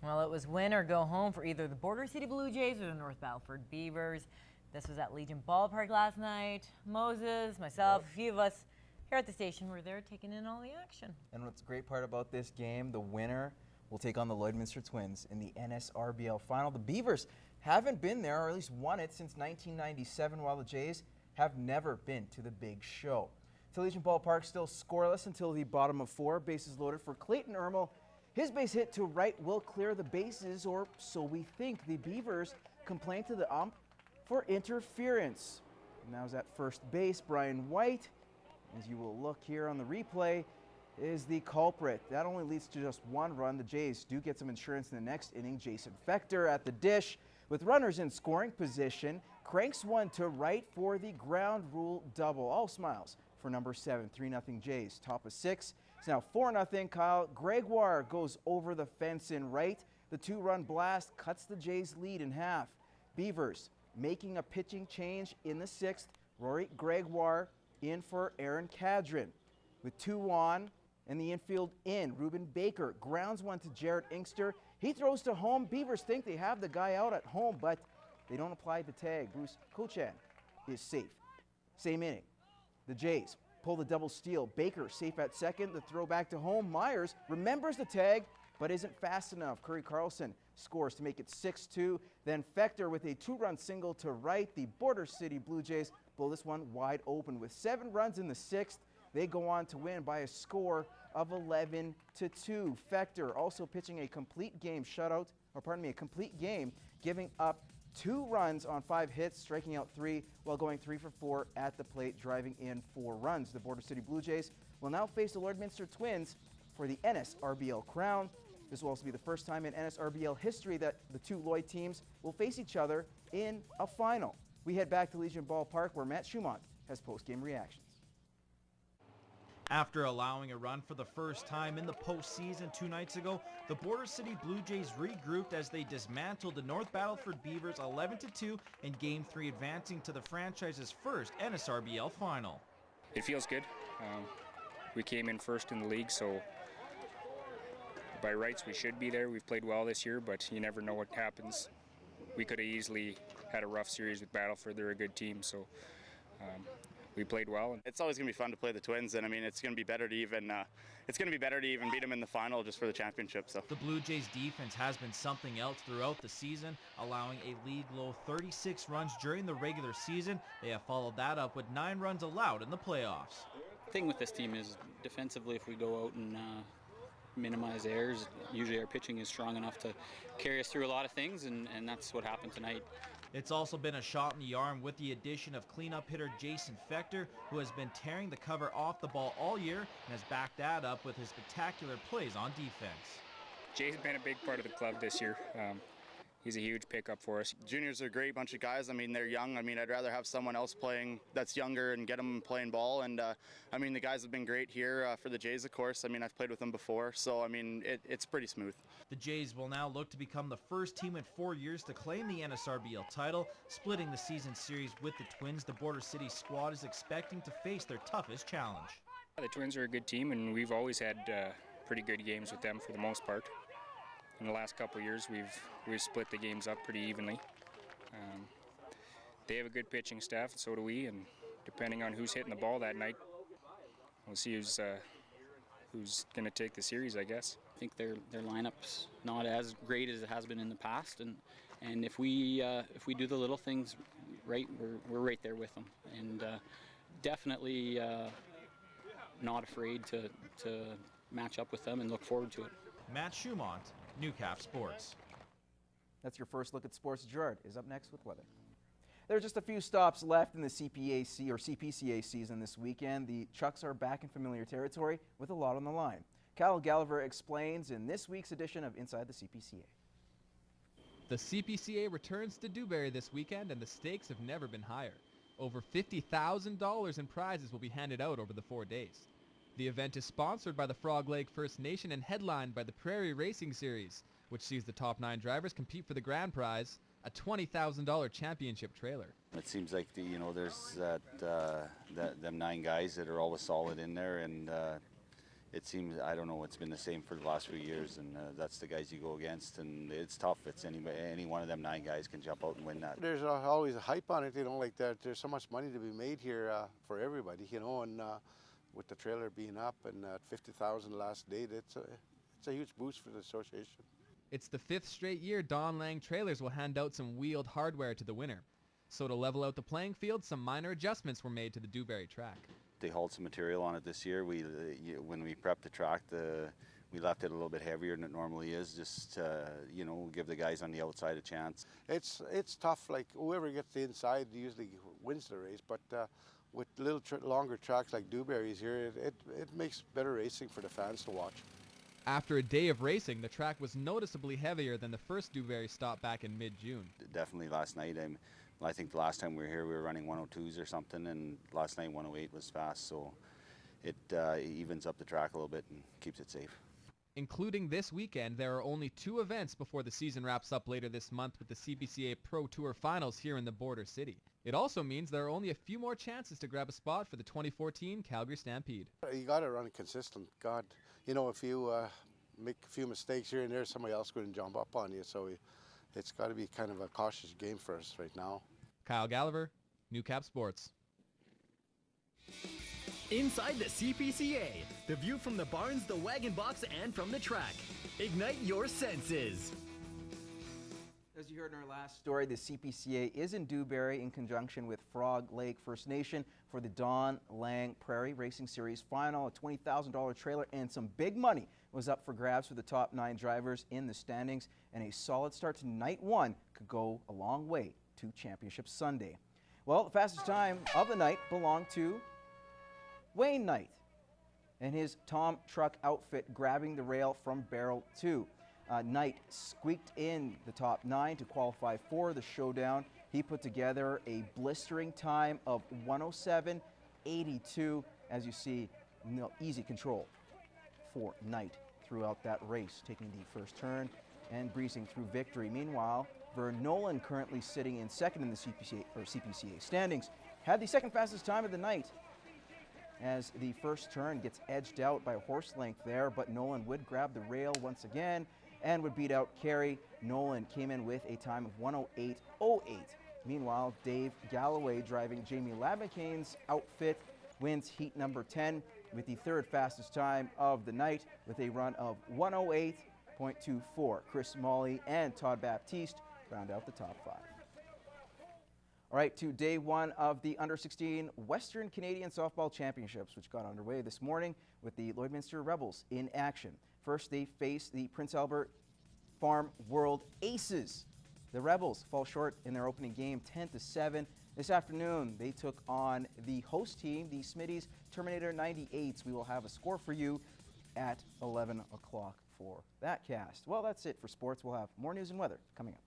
Well, it was win or go home for either the Border City Blue Jays or the North Battleford Beavers. This was at Legion Ballpark last night. Moses, myself, a few of us here at the station were there taking in all the action. And what's the great part about this game, the winner will take on the Lloydminster Twins in the NSRBL final. The Beavers haven't been there, or at least won it, since 1997, while the Jays have never been to the big show. So Legion Ballpark still scoreless until the bottom of 4. Bases loaded for Clayton Ermel. His base hit to right will clear the bases, or so we think. The Beavers complain to the ump for interference. Now is at first base, Brian White, as you will look here on the replay, is the culprit. That only leads to just one run. The Jays do get some insurance in the next inning. Jason Fechter at the dish with runners in scoring position, cranks one to right for the ground rule double. All smiles for number 7, 3-0 Jays. Top of 6. It's now 4-0. Kyle Gregoire goes over the fence in right. The 2-run blast cuts the Jays' lead in half. Beavers making a pitching change in the 6th. Rory Gregoire in for Aaron Cadron. With 2 on and the infield in, Ruben Baker grounds one to Jared Inkster. He throws to home. Beavers think they have the guy out at home, but they don't apply the tag. Bruce Kochan is safe. Same inning. The Jays pull the double steal. Baker safe at second. The throw back to home. Myers remembers the tag, but isn't fast enough. Curry Carlson scores to make it 6-2. Then Fechter with a 2-run single to right. The Border City Blue Jays blow this one wide open. With 7 runs in the 6th, they go on to win by a score of 11-2. Fechter also pitching a complete game shutout, or pardon me, a complete game, giving up 2 runs on 5 hits, striking out 3 while going 3 for 4 at the plate, driving in 4 runs. The Border City Blue Jays will now face the Lloydminster Twins for the NSRBL crown. This will also be the first time in NSRBL history that the 2 Lloyd teams will face each other in a final. We head back to Legion Ballpark where Matt Schumont has post-game reactions. After allowing a run for the first time in the postseason 2 nights ago, the Border City Blue Jays regrouped as they dismantled the North Battleford Beavers 11-2 in Game 3, advancing to the franchise's first NSRBL final. It feels good. We came in first in the league, so by rights we should be there. We've played well this year, but you never know what happens. We could have easily had a rough series with Battleford. They're a good team, so we played well. It's always going to be fun to play the Twins, and I mean, it's going to be better to even beat them in the final just for the championship. So the Blue Jays defense has been something else throughout the season, allowing a league-low 36 runs during the regular season. They have followed that up with 9 runs allowed in the playoffs. The thing with this team is defensively, if we go out and minimize errors, usually our pitching is strong enough to carry us through a lot of things, and that's what happened tonight. It's also been a shot in the arm with the addition of cleanup hitter Jason Fechter, who has been tearing the cover off the ball all year and has backed that up with his spectacular plays on defense. Jay's been a big part of the club this year. He's a huge pickup for us. Juniors are a great bunch of guys. I mean, they're young. I mean, I'd rather have someone else playing that's younger and get them playing ball. And I mean, the guys have been great here for the Jays, of course. I mean, I've played with them before, so I mean, it's pretty smooth. The Jays will now look to become the first team in 4 years to claim the NSRBL title, splitting the season series with the Twins. The Border City squad is expecting to face their toughest challenge. The Twins are a good team, and we've always had pretty good games with them for the most part. In the last couple of years, we've split the games up pretty evenly. They have a good pitching staff, and so do we. And depending on who's hitting the ball that night, we'll see who's going to take the series, I guess. I think their lineup's not as great as it has been in the past, and if we do the little things right, we're right there with them, and definitely not afraid to match up with them and look forward to it. Matt Schumont, Newcap Sports. That's your first look at sports. Gerard is up next with weather. There are just a few stops left in the CPAC or CPCA season this weekend. The Chucks are back in familiar territory with a lot on the line. Cal Gallagher explains in this week's edition of Inside the CPCA. The CPCA returns to Dewberry this weekend, and the stakes have never been higher. Over $50,000 in prizes will be handed out over the 4 days. The event is sponsored by the Frog Lake First Nation and headlined by the Prairie Racing Series, which sees the top 9 drivers compete for the grand prize, a $20,000 championship trailer. It seems like there's them 9 guys that are always solid in there, and it seems, I don't know, it's been the same for the last few years, and that's the guys you go against, and it's tough. It's any one of them 9 guys can jump out and win that. There's always a hype on it, like that. There's so much money to be made here for everybody, and with the trailer being up and 50,000 last date, it's a huge boost for the association. It's the 5th straight year Don Lang Trailers will hand out some wheeled hardware to the winner. So to level out the playing field, some minor adjustments were made to the Dewberry track. They hauled some material on it this year. When we prepped the track, we left it a little bit heavier than it normally is, just give the guys on the outside a chance. It's tough. Like whoever gets the inside usually wins the race, but with little longer tracks like Dewberry's here, it makes better racing for the fans to watch. After a day of racing, the track was noticeably heavier than the first Dewberry stop back in mid-June. Definitely last night. I think the last time we were here, we were running 102s or something, and last night 108 was fast, so it evens up the track a little bit and keeps it safe. Including this weekend, there are only 2 events before the season wraps up later this month with the CPCA Pro Tour Finals here in the Border City. It also means there are only a few more chances to grab a spot for the 2014 Calgary Stampede. You got to run consistent. God, if you make a few mistakes here and there, somebody else is going to jump up on you, so it's got to be kind of a cautious game for us right now. Kyle Gallagher, Newcap Sports. Inside the CPCA, the view from the barns, the wagon box, and from the track. Ignite your senses. As you heard in our last story, the CPCA is in Dewberry in conjunction with Frog Lake First Nation for the Don Lang Prairie Racing Series final. A $20,000 trailer and some big money was up for grabs for the top 9 drivers in the standings, and a solid start to night 1 could go a long way to Championship Sunday. Well, the fastest time of the night belonged to Wayne Knight and his Tom Truck outfit grabbing the rail from barrel 2. Knight squeaked in the top 9 to qualify for the showdown. He put together a blistering time of 107.82. As you see, easy control for Knight throughout that race, taking the first turn and breezing through victory. Meanwhile, Vern Nolan, currently sitting in second in the CPCA standings, had the second fastest time of the night, as the first turn gets edged out by a horse length there, but Nolan would grab the rail once again and would beat out Carey. Nolan came in with a time of 108.08. Meanwhile, Dave Galloway, driving Jamie Labacane's outfit, wins heat number 10 with the 3rd fastest time of the night with a run of 108.24. Chris Molly and Todd Baptiste round out the top 5. All right, to day 1 of the Under-16 Western Canadian Softball Championships, which got underway this morning with the Lloydminster Rebels in action. First, they face the Prince Albert Farm World Aces. The Rebels fall short in their opening game, 10-7. This afternoon, they took on the host team, the Smitty's Terminator 98s. We will have a score for you at 11 o'clock for that cast. Well, that's it for sports. We'll have more news and weather coming up.